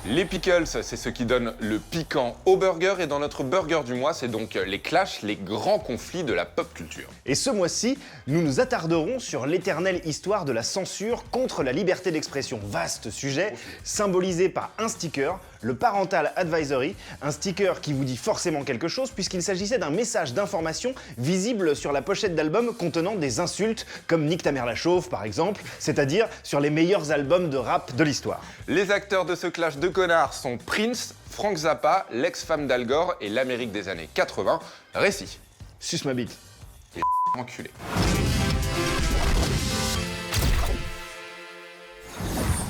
Les pickles, c'est ce qui donne le piquant au burger, et dans notre burger du mois, c'est donc les clashs, les grands conflits de la pop culture. Et ce mois-ci, nous nous attarderons sur l'éternelle histoire de la censure contre la liberté d'expression. Vaste sujet, symbolisé par un sticker, le Parental Advisory, un sticker qui vous dit forcément quelque chose puisqu'il s'agissait d'un message d'information visible sur la pochette d'album contenant des insultes comme Nique ta mère la chauve par exemple, c'est-à-dire sur les meilleurs albums de rap de l'histoire. Les acteurs de ce clash de connards sont Prince, Frank Zappa, l'ex-femme d'Al Gore et l'Amérique des années 80, Récit. Suce ma bite. Enculé.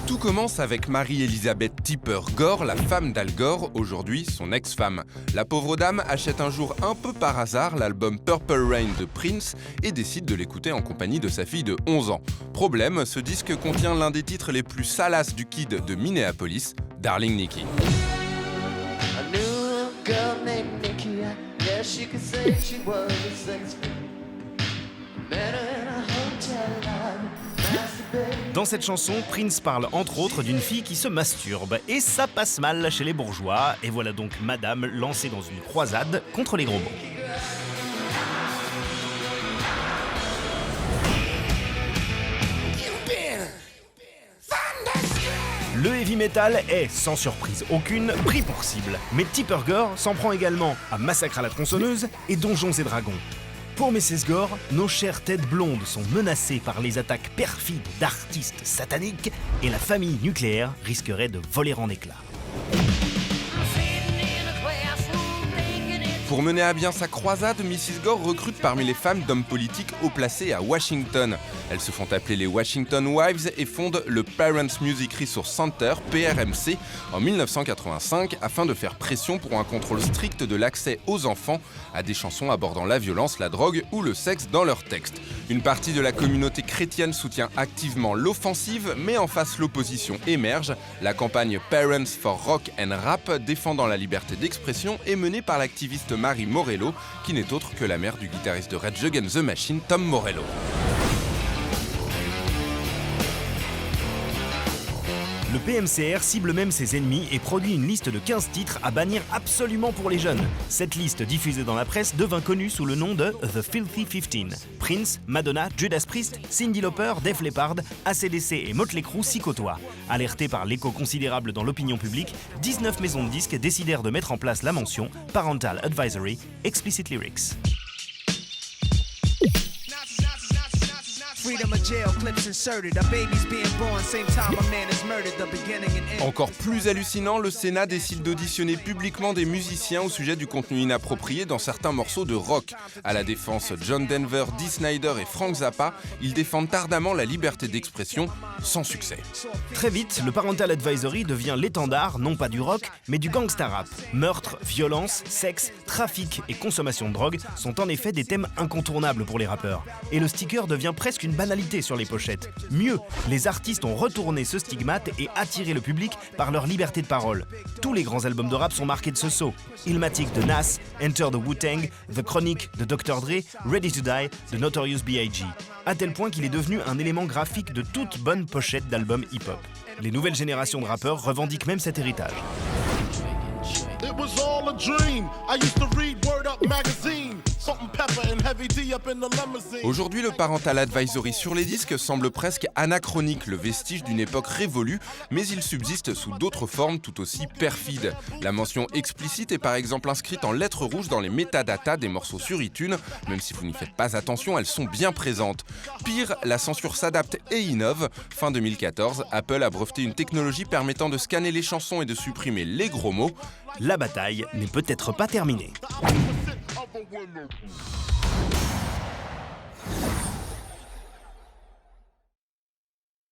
Tout commence avec Mary-Elizabeth Tipper Gore, la femme d'Al Gore, aujourd'hui son ex-femme. La pauvre dame achète un jour un peu par hasard l'album Purple Rain de Prince et décide de l'écouter en compagnie de sa fille de 11 ans. Problème, ce disque contient l'un des titres les plus salaces du kid de Minneapolis, Darling Nikki. Dans cette chanson, Prince parle entre autres d'une fille qui se masturbe, et ça passe mal chez les bourgeois, et voilà donc Madame lancée dans une croisade contre les gros mots. Le heavy metal est, sans surprise aucune, pris pour cible, mais Tipper Gore s'en prend également à Massacre à la tronçonneuse et Donjons et Dragons. Pour Mrs. Gore, nos chères têtes blondes sont menacées par les attaques perfides d'artistes sataniques et la famille nucléaire risquerait de voler en éclats. Pour mener à bien sa croisade, Mrs. Gore recrute parmi les femmes d'hommes politiques haut placés à Washington. Elles se font appeler les Washington Wives et fondent le Parents Music Resource Center, PRMC, en 1985 afin de faire pression pour un contrôle strict de l'accès aux enfants à des chansons abordant la violence, la drogue ou le sexe dans leurs textes. Une partie de la communauté chrétienne soutient activement l'offensive, mais en face l'opposition émerge. La campagne Parents for Rock and Rap, défendant la liberté d'expression, est menée par l'activiste Mary Morello, qui n'est autre que la mère du guitariste de Rage Against the Machine, Tom Morello. Le PMCR cible même ses ennemis et produit une liste de 15 titres à bannir absolument pour les jeunes. Cette liste, diffusée dans la presse, devint connue sous le nom de The Filthy 15. Prince, Madonna, Judas Priest, Cyndi Lauper, Def Leppard, AC/DC et Motley Crue s'y côtoient. Alertés par l'écho considérable dans l'opinion publique, 19 maisons de disques décidèrent de mettre en place la mention Parental Advisory, Explicit Lyrics. Encore plus hallucinant, le Sénat décide d'auditionner publiquement des musiciens au sujet du contenu inapproprié dans certains morceaux de rock. À la défense, John Denver, Dee Snider et Frank Zappa, ils défendent ardemment la liberté d'expression, sans succès. Très vite, le Parental Advisory devient l'étendard, non pas du rock, mais du gangsta rap. Meurtre, violence, sexe, trafic et consommation de drogue sont en effet des thèmes incontournables pour les rappeurs. Et le sticker devient presque une banalité sur les pochettes. Mieux, les artistes ont retourné ce stigmate et attiré le public par leur liberté de parole. Tous les grands albums de rap sont marqués de ce sceau. Illmatic de Nas, Enter the Wu-Tang, The Chronic de Dr. Dre, Ready to Die de Notorious B.I.G. À tel point qu'il est devenu un élément graphique de toute bonne pochette d'album hip-hop. Les nouvelles générations de rappeurs revendiquent même cet héritage. It was all a dream. I used to read Word Up magazine. Salt and pepper and heavy D up in the limousine. Aujourd'hui, le Parental Advisory sur les disques semble presque anachronique, le vestige d'une époque révolue, mais il subsiste sous d'autres formes tout aussi perfides. La mention explicite est par exemple inscrite en lettres rouges dans les métadatas des morceaux sur iTunes. Même si vous n'y faites pas attention, elles sont bien présentes. Pire, la censure s'adapte et innove. Fin 2014, Apple a breveté une technologie permettant de scanner les chansons et de supprimer les gros mots. La bataille n'est peut-être pas terminée. Other women.